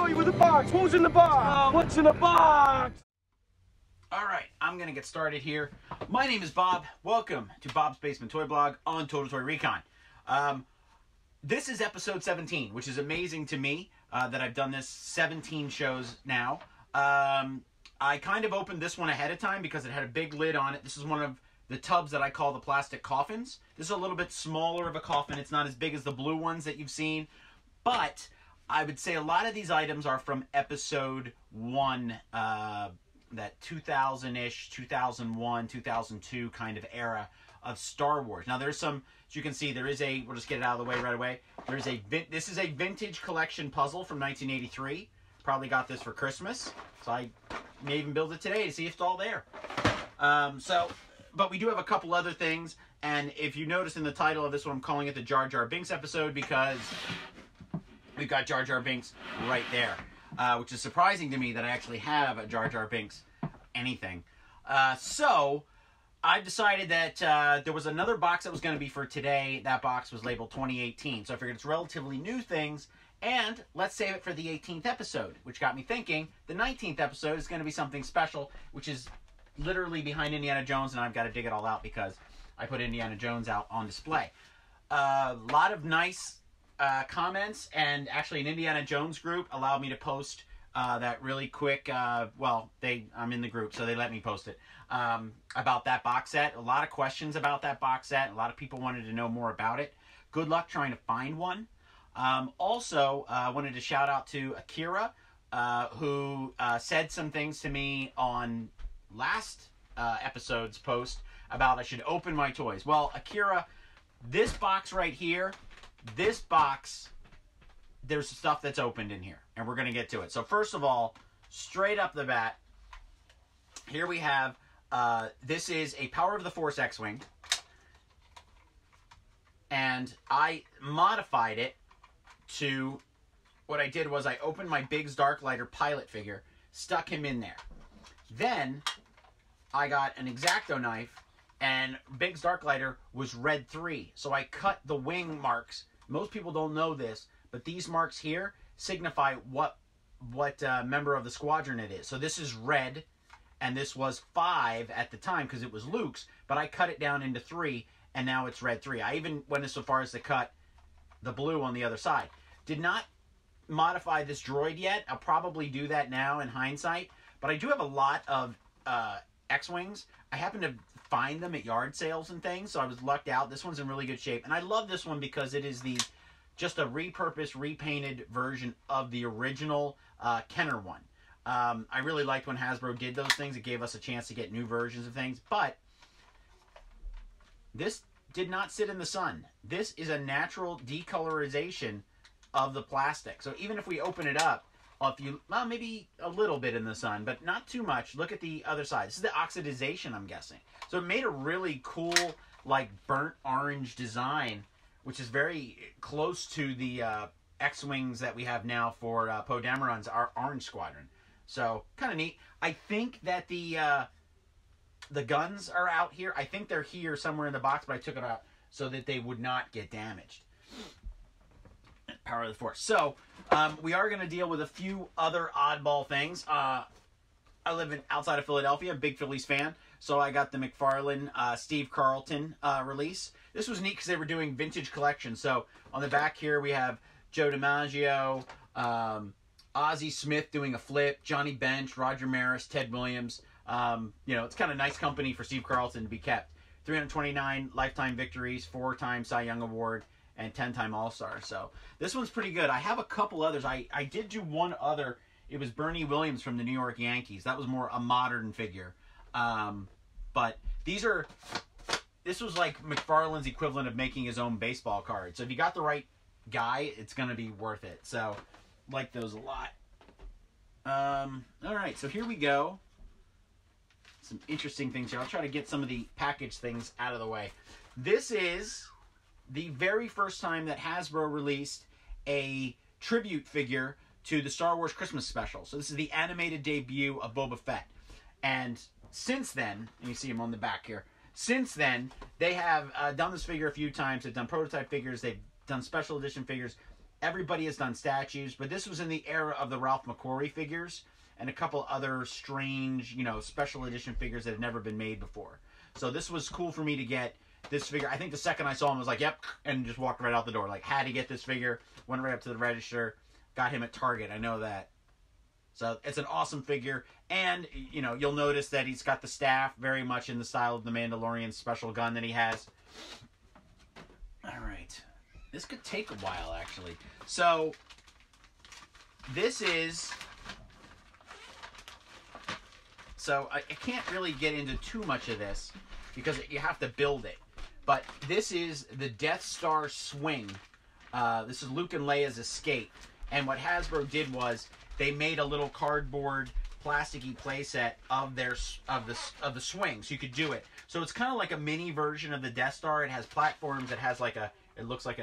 you with the box. What's in the box? What's in the box? All right, I'm going to get started here. My name is Bob. Welcome to Bob's Basement Toy Blog on Total Toy Recon. This is episode 17, which is amazing to me that I've done this 17 shows now. I kind of opened this one ahead of time because it had a big lid on it. This is one of the tubs that I call the plastic coffins. This is a little bit smaller of a coffin. It's not as big as the blue ones that you've seen, but I would say a lot of these items are from episode 1, that 2000-ish, 2001, 2002 kind of era of Star Wars. Now there's some, as you can see, there is a, we'll just get it out of the way right away. This is a vintage collection puzzle from 1983. Probably got this for Christmas, so I may even build it today to see if it's all there. But we do have a couple other things, and if you notice in the title of this one, I'm calling it the Jar Jar Binks episode because we've got Jar Jar Binks right there, which is surprising to me that I actually have a Jar Jar Binks anything. So I decided that there was another box that was going to be for today. That box was labeled 2018, so I figured it's relatively new things, and let's save it for the 18th episode, which got me thinking the 19th episode is going to be something special, which is literally behind Indiana Jones, and I've got to dig it all out because I put Indiana Jones out on display. A lot of nice comments, and actually an Indiana Jones group allowed me to post that really quick, I'm in the group, so they let me post it, about that box set. A lot of questions about that box set. A lot of people wanted to know more about it. Good luck trying to find one. Also, I wanted to shout out to Akira, who said some things to me on last episode's post about I should open my toys. Well, Akira, this box right here, this box, there's stuff that's opened in here, and we're going to get to it. So first of all, straight up the bat, here we have, this is a Power of the Force X-Wing, and I modified it to, what I did was I opened my Biggs Darklighter pilot figure, stuck him in there. Then I got an X-Acto knife, and Biggs Darklighter was red 3. So I cut the wing marks. Most people don't know this, but these marks here signify what member of the squadron it is. So this is red, and this was 5 at the time because it was Luke's, but I cut it down into 3, and now it's red 3. I even went so far as to cut the blue on the other side. Did not modify this droid yet. I'll probably do that now in hindsight. But I do have a lot of X-Wings. I happen to find them at yard sales and things, so I was lucked out. This one's in really good shape. And I love this one because it is just a repurposed, repainted version of the original Kenner one. I really liked when Hasbro did those things. It gave us a chance to get new versions of things. But this did not sit in the sun. This is a natural decolorization of the plastic. So even if we open it up, maybe a little bit in the sun, but not too much. Look at the other side. This is the oxidization, I'm guessing. So it made a really cool, like, burnt orange design, which is very close to the X-Wings that we have now for Poe Dameron's our Orange Squadron. So, kind of neat. I think that the guns are out here. I think they're here somewhere in the box, but I took it out so that they would not get damaged. Power of the Force. So, we are going to deal with a few other oddball things. I live outside of Philadelphia, big Phillies fan, so I got the Mcfarlane Steve Carlton release. This was neat because they were doing vintage collections. So, on the back here we have Joe DiMaggio, Ozzie Smith doing a flip, Johnny Bench, Roger Maris, Ted Williams. It's kind of nice company for Steve Carlton to be kept. 329 lifetime victories, 4-time Cy Young Award, and 10-time All-Star. So this one's pretty good. I have a couple others. I did do one other. It was Bernie Williams from the New York Yankees. That was more a modern figure. But this was like McFarlane's equivalent of making his own baseball card. So if you got the right guy, it's going to be worth it. So like those a lot. All right, so here we go. Some interesting things here. I'll try to get some of the package things out of the way. This is the very first time that Hasbro released a tribute figure to the Star Wars Christmas special. So this is the animated debut of Boba Fett. And since then, and you see him on the back here, since then, they have done this figure a few times. They've done prototype figures. They've done special edition figures. Everybody has done statues, but this was in the era of the Ralph Mcquarrie figures and a couple other strange, you know, special edition figures that had never been made before. So this was cool for me to get this figure. I think the second I saw him, I was like, yep, and just walked right out the door. Like, had to get this figure. Went right up to the register. Got him at Target. I know that. So it's an awesome figure. And, you know, you'll notice that he's got the staff very much in the style of the Mandalorian special gun that he has. All right. This could take a while, actually. So, this is... So, I can't really get into too much of this because you have to build it. But this is the Death Star swing. This is Luke and Leia's escape. And what Hasbro did was they made a little cardboard plasticky playset of the swing, so you could do it. So it's kind of like a mini version of the Death Star. It has platforms. It has like it looks like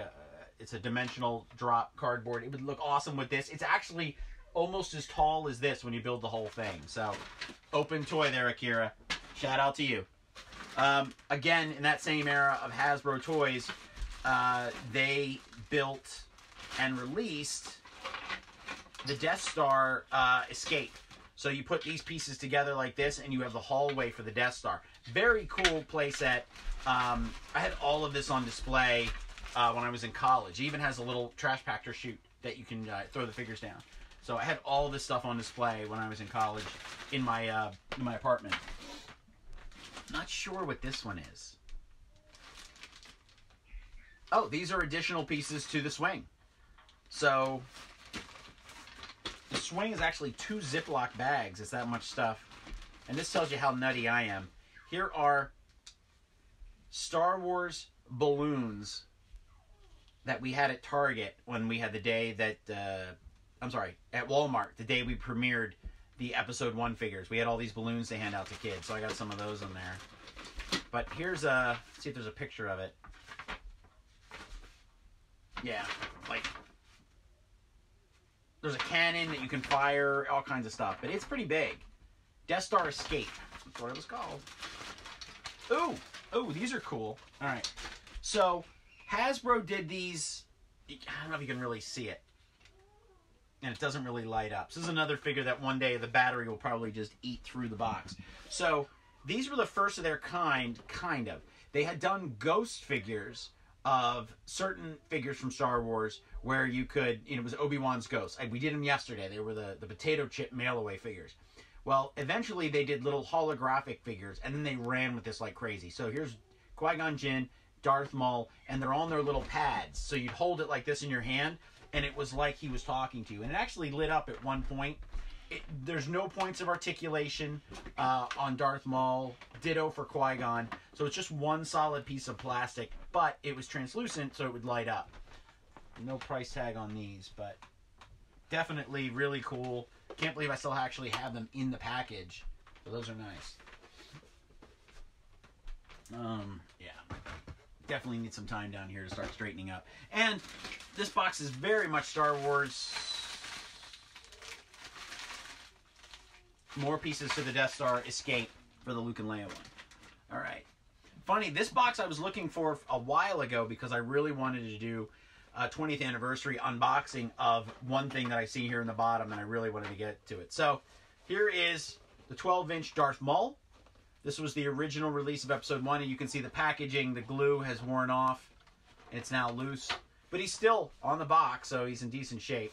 it's a dimensional drop cardboard. It would look awesome with this. It's actually almost as tall as this when you build the whole thing. So, open toy there, Akira. Shout out to you. Again, in that same era of Hasbro toys, they built and released the Death Star escape. So you put these pieces together like this, and you have the hallway for the Death Star. Very cool playset. I had all of this on display when I was in college. It even has a little trash pactor chute that you can throw the figures down. So I had all this stuff on display when I was in college in my apartment. Not sure what this one is. Oh, these are additional pieces to the swing. So the swing is actually 2 Ziploc bags. It's that much stuff. And this tells you how nutty I am. Here are Star Wars balloons that we had at Target when we had the day that... at Walmart, the day we premiered the Episode 1 figures. We had all these balloons to hand out to kids, so I got some of those in there. But here's let's see if there's a picture of it. Yeah, like, there's a cannon that you can fire, all kinds of stuff. But it's pretty big. Death Star Escape. That's what it was called. Ooh, these are cool. All right. So, Hasbro did these. I don't know if you can really see it. And it doesn't really light up. So this is another figure that one day the battery will probably just eat through the box. So, these were the first of their kind of. They had done ghost figures of certain figures from Star Wars where you could, you know, it was Obi-Wan's ghost. We did them yesterday. They were the potato chip mail-away figures. Well, eventually they did little holographic figures, and then they ran with this like crazy. So here's Qui-Gon Jinn, Darth Maul, and they're on their little pads. So you'd hold it like this in your hand, and it was like he was talking to you. And it actually lit up at one point. There's no points of articulation on Darth Maul. Ditto for Qui-Gon. So it's just one solid piece of plastic, but it was translucent, so it would light up. No price tag on these, but definitely really cool. Can't believe I still actually have them in the package. So those are nice. Yeah. Definitely need some time down here to start straightening up. And this box is very much Star Wars. More pieces to the Death Star Escape for the Luke and Leia one. Alright. Funny, this box I was looking for a while ago because I really wanted to do a 20th anniversary unboxing of one thing that I see here in the bottom, and I really wanted to get to it. So, here is the 12-inch Darth Maul. This was the original release of Episode 1, and you can see the packaging, the glue has worn off, and it's now loose. But he's still on the box, so he's in decent shape.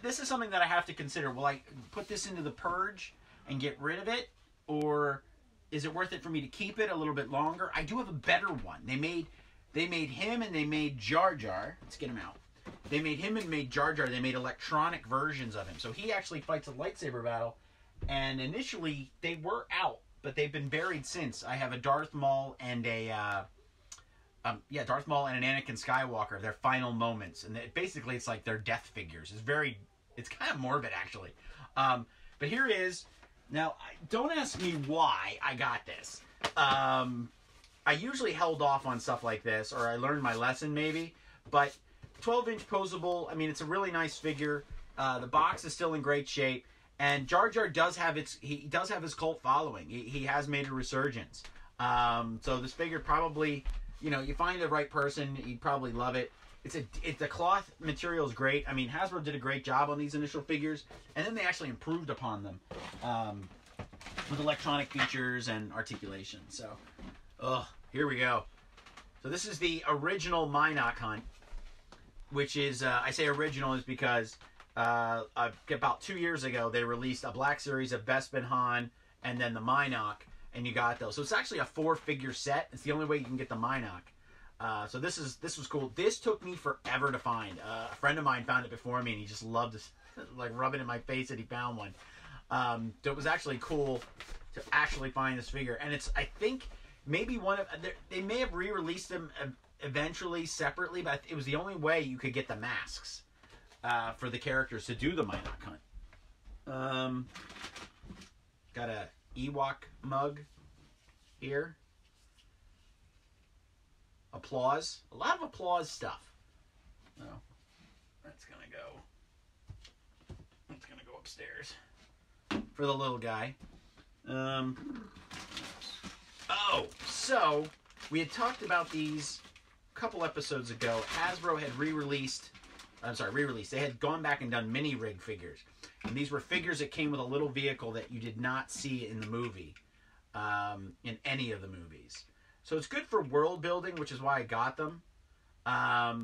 This is something that I have to consider. Will I put this into the purge and get rid of it? Or is it worth it for me to keep it a little bit longer? I do have a better one. They made him and they made Jar Jar. Let's get him out. They made him and made Jar Jar. They made electronic versions of him. So he actually fights a lightsaber battle. And initially, they were out, but they've been buried since. I have a Darth Maul and Darth Maul and an Anakin Skywalker, their final moments. And basically, it's like their death figures. It's kind of morbid, actually. But here it is. Now, don't ask me why I got this. I usually held off on stuff like this, or I learned my lesson, maybe. But 12-inch posable, I mean, it's a really nice figure. The box is still in great shape. And Jar Jar does have his cult following. He has made a resurgence. So this figure probably, you know, you find the right person, he'd probably love it. the cloth material is great. I mean, Hasbro did a great job on these initial figures, and then they actually improved upon them with electronic features and articulation. So, here we go. So this is the original Mynock hunt, which is, I say original is because about 2 years ago they released a Black Series of Bespin, Han, and then the Mynock, and you got those. So it's actually a 4-figure set. It's the only way you can get the Mynock. So this was cool. This took me forever to find. A friend of mine found it before me, and he just loved to like rub it in my face that he found one. So it was actually cool to actually find this figure, and it's, I think, maybe one of, they may have re-released them eventually separately, but it was the only way you could get the masks for the characters to do the Mynock hunt. Got a Ewok mug here. Applause. A lot of applause stuff. Oh, that's gonna go upstairs for the little guy. Oh, so we had talked about these a couple episodes ago. Hasbro had re-released. They had gone back and done mini rig figures, and these were figures that came with a little vehicle that you did not see in the movie, in any of the movies. So it's good for world building, which is why I got them. I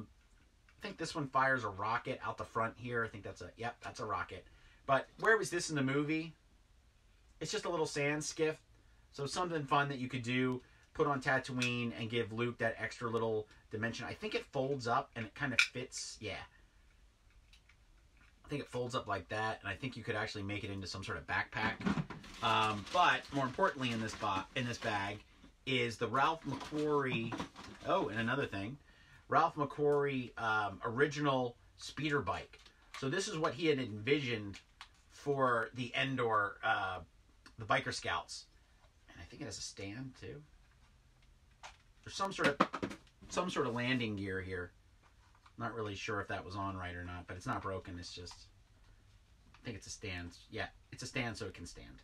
think this one fires a rocket out the front here. I think that's a rocket. But where was this in the movie? It's just a little sand skiff. So something fun that you could do, put on Tatooine and give Luke that extra little dimension. I think it folds up and it kind of fits. Yeah. I think it folds up like that, and I think you could actually make it into some sort of backpack. But more importantly in this bag is the Ralph Mcquarrie. Oh, and another thing, Ralph Mcquarrie original speeder bike. So this is what he had envisioned for the Endor, the Biker Scouts, and I think it has a stand too. There's some sort of landing gear here. Not really sure if that was on right or not, but it's not broken. It's just, I think it's a stand. Yeah, it's a stand so it can stand.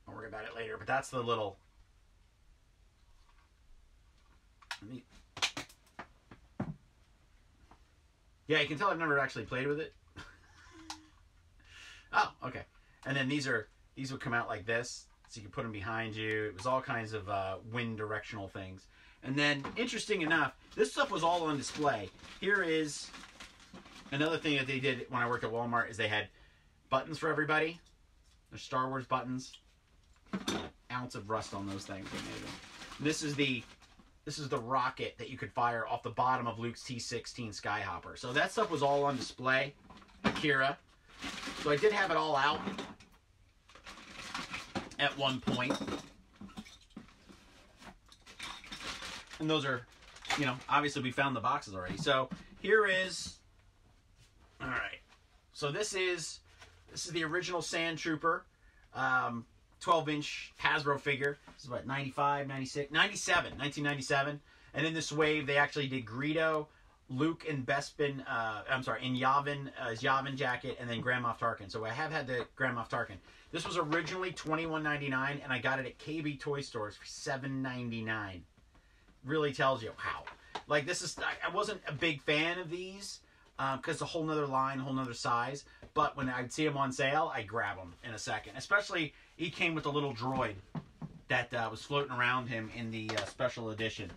I'll worry about it later, but that's the little. Yeah, you can tell I've never actually played with it. Oh, okay. And then these would come out like this, so you can put them behind you. It was all kinds of wind directional things. And then, interesting enough, this stuff was all on display. Here is another thing that they did when I worked at Walmart, is they had buttons for everybody. There's Star Wars buttons. Ounce of rust on those things. This is the rocket that you could fire off the bottom of Luke's T-16 Skyhopper. So that stuff was all on display. Akira. So I did have it all out at one point. And those are, obviously we found the boxes already. So here is, all right. So this is the original Sand Trooper, 12-inch Hasbro figure. This is what, 95, 96, 97, 1997. And in this wave, they actually did Greedo, Luke and Bespin, in Yavin, his Yavin jacket, and then Grand Moff Tarkin. So I have had the Grand Moff Tarkin. This was originally $21.99, and I got it at KB Toy Stores for $7.99. Really tells you how. Like, this is, I wasn't a big fan of these, because it's a whole nother line, whole nother size. But when I'd see them on sale, I'd grab them in a second. Especially, he came with a little droid that was floating around him in the special edition.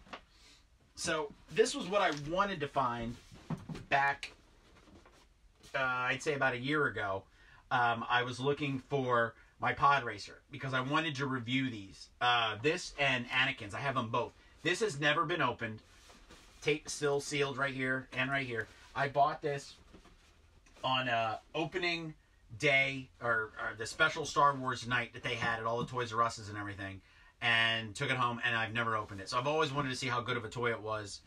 So, this was what I wanted to find back, I'd say about a year ago. I was looking for my Pod Racer, because I wanted to review these. This and Anakin's. I have them both. This has never been opened. Tape still sealed right here and right here. I bought this on opening day, or the special Star Wars night that they had at all the Toys R Us's and everything, and took it home, and I've never opened it. So I've always wanted to see how good of a toy it was,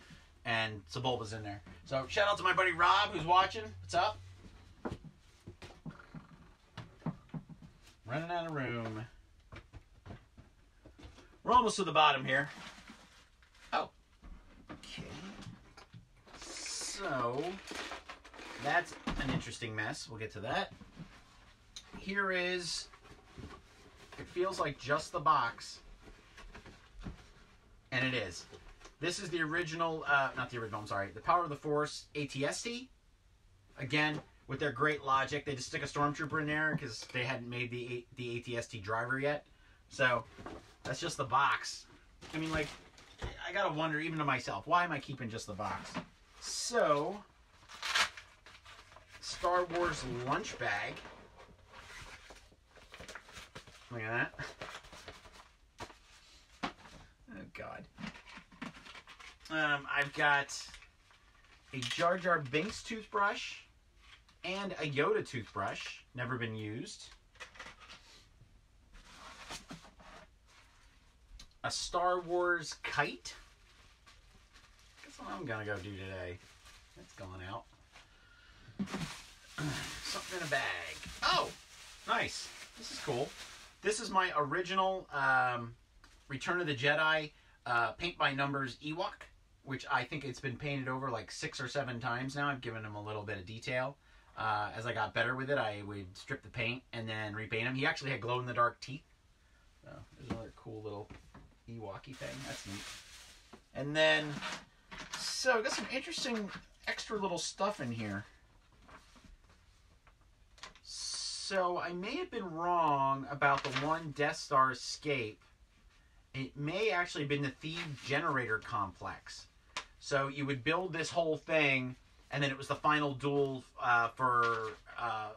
and Sebulba's in there. So shout out to my buddy Rob, who's watching. What's up? Running out of room. We're almost to the bottom here. Oh. Okay. So, that's an interesting mess. We'll get to that. Here is, it feels like just the box. And it is. This is the original, not the original, I'm sorry, the Power of the Force ATST. Again, with their great logic, they just stick a Stormtrooper in there because they hadn't made the ATST driver yet. So, that's just the box. I mean, like, I gotta wonder, even to myself, why am I keeping just the box? So, Star Wars lunch bag. Look at that. Oh, God. I've got a Jar Jar Binks toothbrush and a Yoda toothbrush. Never been used. A Star Wars kite. Guess what I'm gonna go do today. It's going out. Something in a bag. Oh, nice. This is cool. This is my original Return of the Jedi paint by numbers Ewok, which I think it's been painted over like 6 or 7 times now. I've given him a little bit of detail. As I got better with it, I would strip the paint and then repaint him. He actually had glow-in-the-dark teeth. So there's another cool little Ewok-y thing. That's neat. And then, so got some interesting extra little stuff in here. So I may have been wrong about the one Death Star escape. It may actually have been the Thieves generator complex. So you would build this whole thing, and then it was the final duel for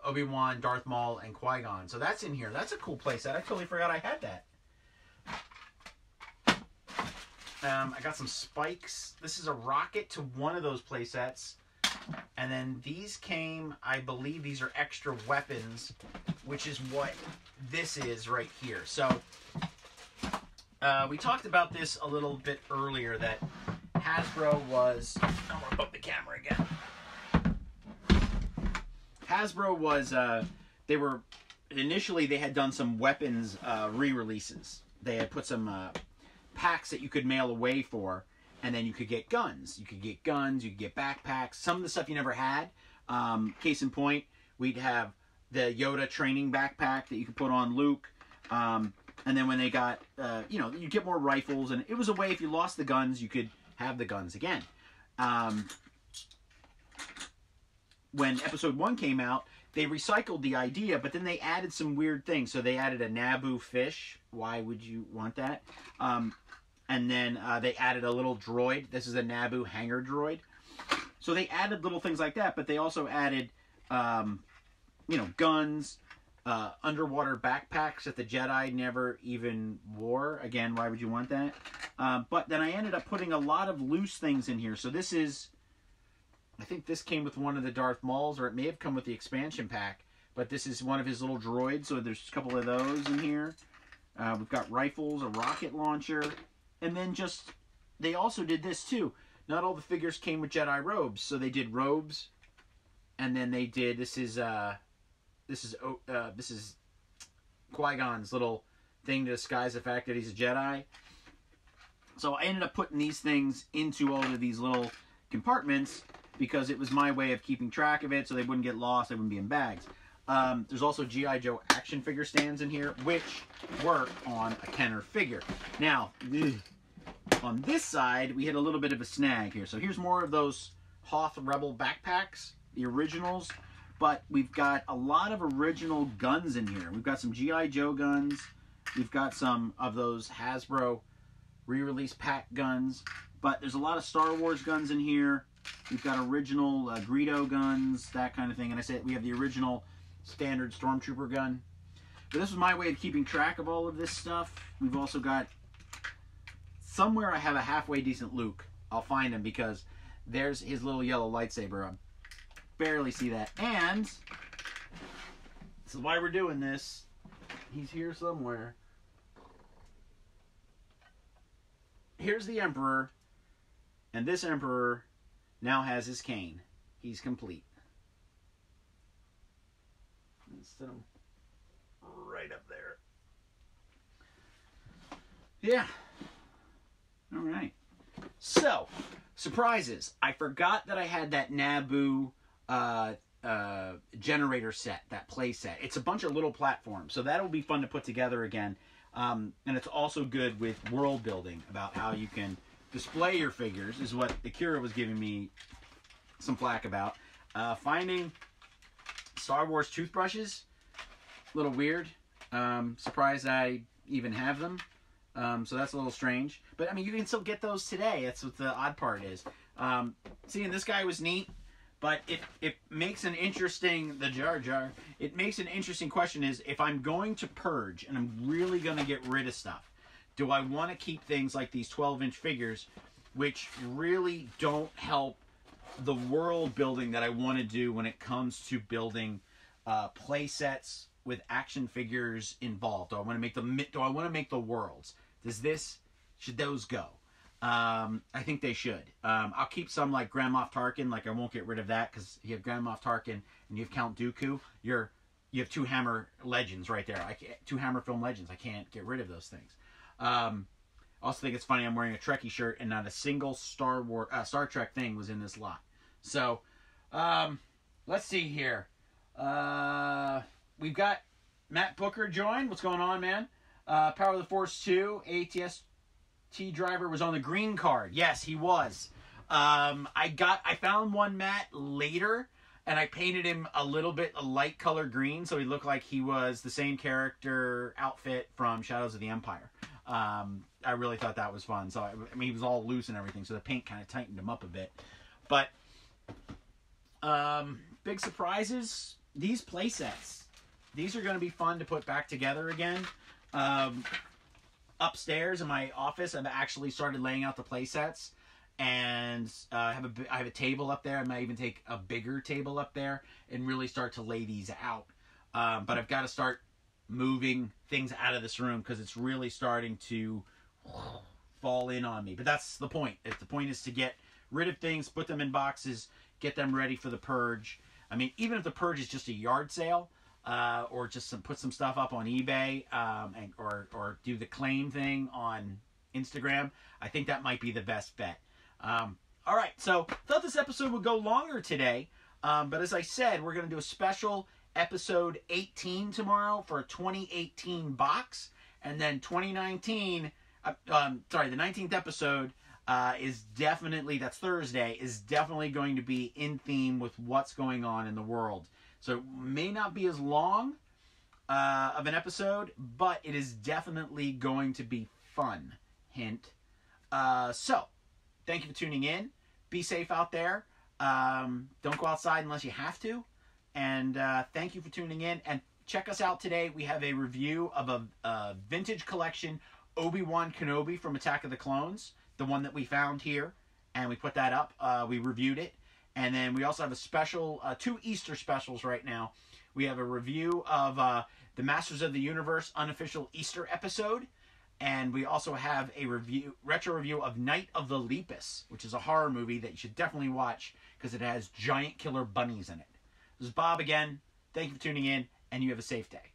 Obi-Wan, Darth Maul, and Qui-Gon. So that's in here. That's a cool playset. I totally forgot I had that. I got some spikes. This is a rocket to one of those playsets. And then these came, I believe these are extra weapons, which is what this is right here. So we talked about this a little bit earlier, that Hasbro was... I'm going to bump the camera again. Hasbro was... they were... Initially, they had done some weapons re-releases. They had put some packs that you could mail away for, and then you could get guns. You could get guns, you could get backpacks. Some of the stuff you never had. Case in point, we'd have the Yoda training backpack that you could put on Luke. And then when they got, you know, you get more rifles. And it was a way, if you lost the guns, you could have the guns again. When Episode 1 came out, they recycled the idea, but then they added some weird things. So they added a Naboo fish. Why would you want that? And then they added a little droid. This is a Naboo hangar droid. So they added little things like that, but they also added, you know, guns, underwater backpacks that the Jedi never even wore. Again, why would you want that? But then I ended up putting a lot of loose things in here. So this is, I think this came with one of the Darth Mauls, or it may have come with the expansion pack. But this is one of his little droids, so there's a couple of those in here. We've got rifles, a rocket launcher. And then just, they also did this too. Not all the figures came with Jedi robes. So they did robes. And then they did, this is Qui-Gon's little thing to disguise the fact that he's a Jedi. So I ended up putting these things into all of these little compartments because it was my way of keeping track of it so they wouldn't get lost, they wouldn't be in bags. There's also G.I. Joe action figure stands in here, which work on a Kenner figure. Now, on this side, we had a little bit of a snag here. So here's more of those Hoth Rebel backpacks, the originals. But we've got a lot of original guns in here. We've got some G.I. Joe guns. We've got some of those Hasbro re-release pack guns. But there's a lot of Star Wars guns in here. We've got original Greedo guns, that kind of thing. And I said we have the original standard Stormtrooper gun. But this is my way of keeping track of all of this stuff. We've also got, somewhere I have a halfway decent Luke. I'll find him because there's his little yellow lightsaber. I barely see that. And this is why we're doing this. He's here somewhere. Here's the Emperor. And this Emperor now has his cane. He's complete. Let's set him right up there. Yeah. All right. So, surprises. I forgot that I had that Naboo generator set, that play set. It's a bunch of little platforms, so that'll be fun to put together again. And it's also good with world building about how you can display your figures is what Akira was giving me some flack about. Finding Star Wars toothbrushes, a little weird. Surprised I even have them. So that's a little strange. But, I mean, you can still get those today. That's what the odd part is. Seeing this guy was neat. But it makes an interesting, the Jar Jar, it makes an interesting question is, if I'm going to purge and I'm really going to get rid of stuff, do I want to keep things like these 12-inch figures, which really don't help the world building that I want to do when it comes to building play sets with action figures involved? Do I want to make the worlds? Should those go? I think they should. I'll keep some like Grand Moff Tarkin. Like, I won't get rid of that because you have Grand Moff Tarkin and you have Count Dooku. You have two Hammer legends right there. Two Hammer film legends. I can't get rid of those things. Also think it's funny I'm wearing a Trekkie shirt and not a single Star Trek thing was in this lot. So, let's see here. We've got Matt Booker joined. What's going on, man? Power of the Force 2, ATST driver was on the green card. Yes, he was. I found one Matt later, and I painted him a little bit a light color green, so he looked like he was the same character outfit from Shadows of the Empire. I really thought that was fun. So, I mean, he was all loose and everything, so the paint kind of tightened him up a bit. But, big surprises, these play sets. These are going to be fun to put back together again. Upstairs in my office, I've actually started laying out the play sets, and I have a table up there. I might even take a bigger table up there and really start to lay these out. But I've got to start moving things out of this room because it's really starting to fall in on me. But that's the point. The point is to get rid of things, put them in boxes, get them ready for the purge. I mean, even if the purge is just a yard sale, or just put some stuff up on eBay, or do the claim thing on Instagram, I think that might be the best bet. All right, so thought this episode would go longer today, but as I said, we're going to do a special episode 18 tomorrow for a 2018 box, and then 2019, the 19th episode is definitely, that's Thursday, is definitely going to be in theme with what's going on in the world. So it may not be as long of an episode, but it is definitely going to be fun. Hint. So, thank you for tuning in. Be safe out there. Don't go outside unless you have to. And thank you for tuning in. And check us out today. We have a review of a vintage collection Obi-Wan Kenobi from Attack of the Clones. The one that we found here. And we put that up. We reviewed it. And then we also have a special, 2 Easter specials right now. We have a review of the Masters of the Universe unofficial Easter episode. And we also have a retro review of Night of the Lepus, which is a horror movie that you should definitely watch because it has giant killer bunnies in it. This is Bob again. Thank you for tuning in, and you have a safe day.